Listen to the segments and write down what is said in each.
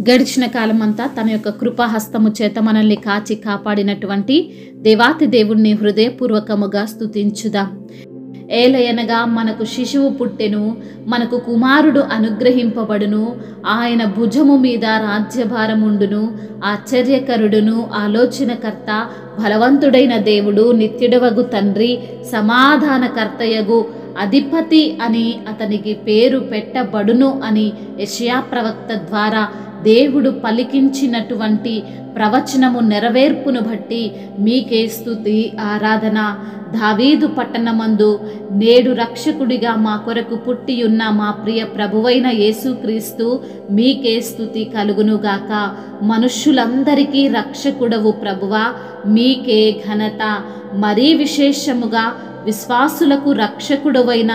గడిచిన కాలమంతా తన యొక్క కృపాహస్తము చేత మనల్ని కాచి కాపాడినటువంటి దేవాతి దేవుణ్ణి హృదయపూర్వకముగా స్తుతించుదాం. ఏలయనగా మనకు శిశువు పుట్టెను, మనకు కుమారుడు అనుగ్రహింపబడును, ఆయన భుజము మీద రాజ్యభారముండును. ఆశ్చర్యకరుడును, ఆలోచనకర్త, బలవంతుడైన దేవుడు, నిత్యుడవగు తండ్రి, సమాధానకర్తయగు అధిపతి అని అతనికి పేరు పెట్టబడును అని యెషయా ప్రవక్త ద్వారా దేవుడు పలికించినటువంటి ప్రవచనము నెరవేర్పును బట్టి మీకే స్తుతి ఆరాధన. దావీదు పట్టణమందు నేడు రక్షకుడిగా మా కొరకు పుట్టియున్న మా ప్రియ ప్రభువైన యేసుక్రీస్తు మీకే స్తుతి కలుగునుగాక. మనుష్యులందరికీ రక్షకుడవు ప్రభువా, మీకే ఘనత. మరీ విశేషముగా విశ్వాసులకు రక్షకుడవైన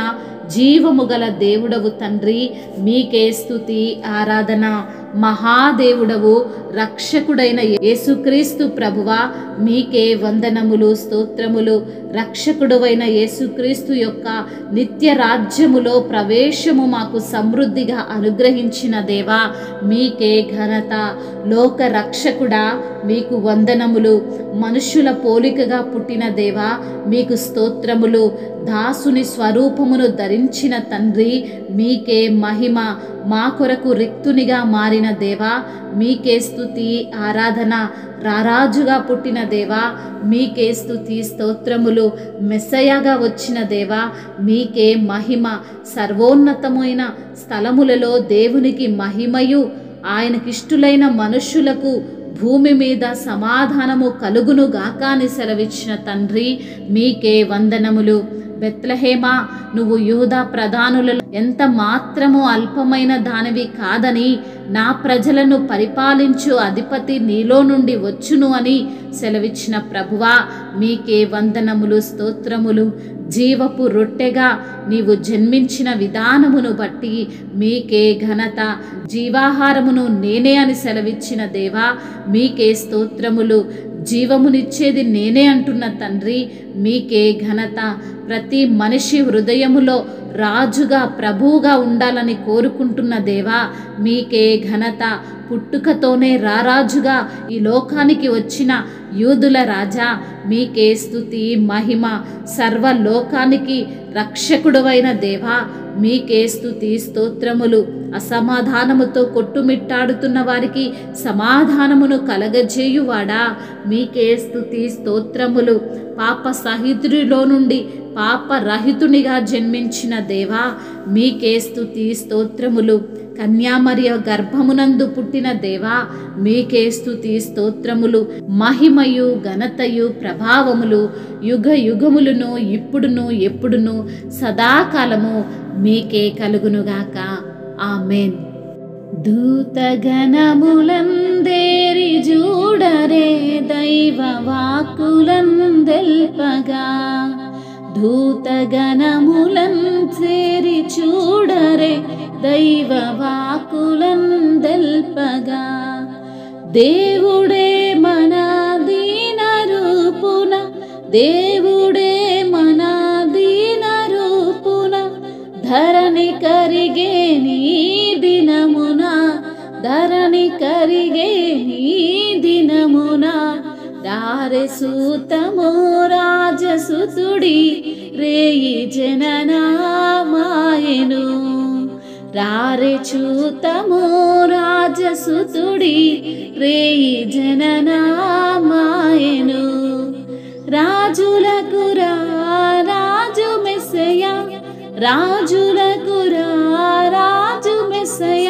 జీవము గల దేవుడవు తండ్రి, మీకే స్తుతి ఆరాధన. మహాదేవుడవు రక్షకుడైన యేసుక్రీస్తు ప్రభువా, మీకే వందనములు స్తోత్రములు. రక్షకుడవైన యేసుక్రీస్తు యొక్క నిత్య రాజ్యములో ప్రవేశము మాకు సమృద్ధిగా అనుగ్రహించిన దేవా, మీకే ఘనత. లోక రక్షకుడా, మీకు వందనములు. మనుష్యుల పోలికగా పుట్టిన దేవా, మీకు స్తోత్రములు. దాసుని స్వరూపమును ధరించిన తండ్రి, మీకే మహిమ. మా కొరకు రిక్తునిగా మారిన దేవా, మీకే స్తుతి ఆరాధన. రారాజుగా పుట్టిన దేవా, మీకే స్తుతి స్తోత్రములు. మెస్సయగా వచ్చిన దేవా, మీకే మహిమ. సర్వోన్నతమైన స్థలములలో దేవునికి మహిమయు, ఆయనకిష్టులైన మనుష్యులకు భూమి మీద సమాధానము కలుగును గాక అని సెలవిచ్చిన తండ్రి, మీకే వందనములు. బెత్లెహేమా, నువ్వు యూదా ప్రధానులలో ఎంత మాత్రము అల్పమైన దానివి కాదని, నా ప్రజలను పరిపాలించు అధిపతి నీలో నుండి వచ్చును అని సెలవిచ్చిన ప్రభువా, మీకే వందనములు స్తోత్రములు. జీవపు రొట్టెగా నీవు జన్మించిన విధానమును బట్టి మీకే ఘనత. జీవాహారమును నేనే అని సెలవిచ్చిన దేవా, మీకే స్తోత్రములు. జీవమునిచ్చేది నేనే అంటున్న తండ్రి, మీకే ఘనత. ప్రతి మనిషి హృదయములో రాజుగా ప్రభువుగా ఉండాలని కోరుకుంటున్న దేవా, మీకే ఘనత. పుట్టుకతోనే రారాజుగా ఈ లోకానికి వచ్చిన యూదుల రాజా, మీకే స్తుతి మహిమ. సర్వలోకానికి రక్షకుడవైన దేవా, మీకే స్తుతి స్తోత్రములు. అసమాధానముతో కొట్టుమిట్టాడుతున్న వారికి సమాధానమును కలగజేయువాడా, మీకే స్తుతి స్తోత్రములు. పాప సహితుడిలో నుండి పాపరహితునిగా జన్మించిన దేవా, మీకే స్తుతి స్తోత్రములు. కన్యామరియ గర్భమునందు పుట్టిన దేవా, మీకే స్తుతి స్తోత్రములు. మహిమయు ఘనతయు ప్రభావములు యుగ యుగములను ఇప్పుడును ఎప్పుడును సదాకాలము మీకే కలుగునుగాక. ఆమెన్. దూతగణములందేరి జూడరే దైవ వాక్కులందెల్పగా, దూతగణములన్ చేరి చూడరే దైవ వాక్కులందెల్పగా. దేవుడే మన దీన రూపున, దేవుడే మన దీన రూపున, ధరణి కరిగే నీ దినమున, ధరణి కరిగే నీ దినమున. రారె సూతము రాజసుతుడి రేయి జననామాయెను, రారె చూతము రాజసుతుడి రేయి జననామాయెను. రాజులకు రాజు మెస్సయ, రాజులకు రాజు మెస్సయ,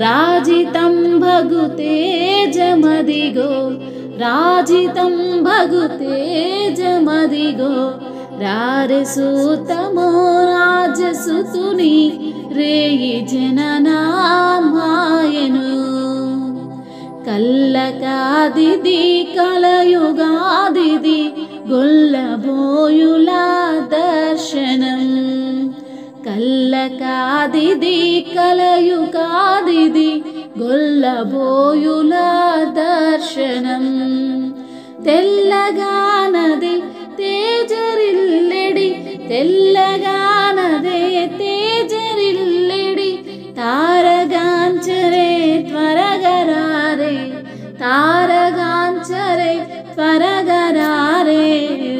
రాజితం భగు తేజమదిగో, రాజితం భగు తేజమదిగో. రారె సూతము రాజసుతుని రేయి జననామాయెను. కల్లకాదిది కలయుగాదిది గొల్లబోయుల దర్శనం, కల్లకాదిది కలయుగాదిది గొల్లబోయుల దర్శనం. తెల్లగానది తేజరిల్లెడి, తెల్లగానదే తేజరిల్లెడి, తారగాంచరే త్వరగా తారగాంచరే త్వరగరారే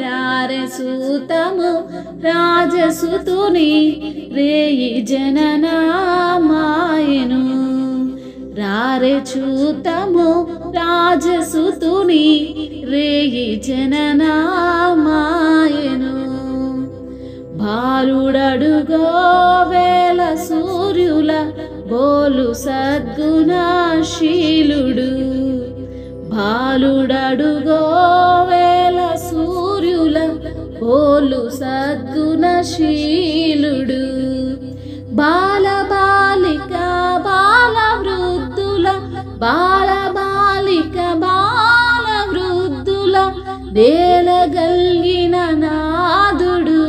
రారే సూతము రాజసుతుని రేయి జననామాయను రారే చూతము రాజసుతుని రేయి జననామాయను బాలుడడుగో వేల సూర్యుల బోలు సద్గుణశీలుడు బాలుడడుగో వేల సూర్యుల బోలు సద్గుణశీలుడు బాలబాలిక బాలవృద్ధుల బాలబాలిక బాలవృద్ధుల దేలగల్గిన నాదుడు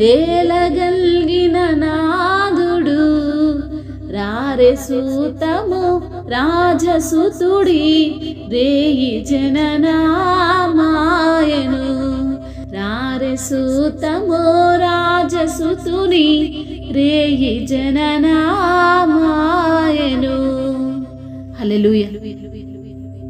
దేలగల్గిన నాదుడు రారే సూతము రాజసుతుడి రేయి జననామాయను రారే సూతము రాజసుతుని రేయి జననామాయను. హల్లెలూయా.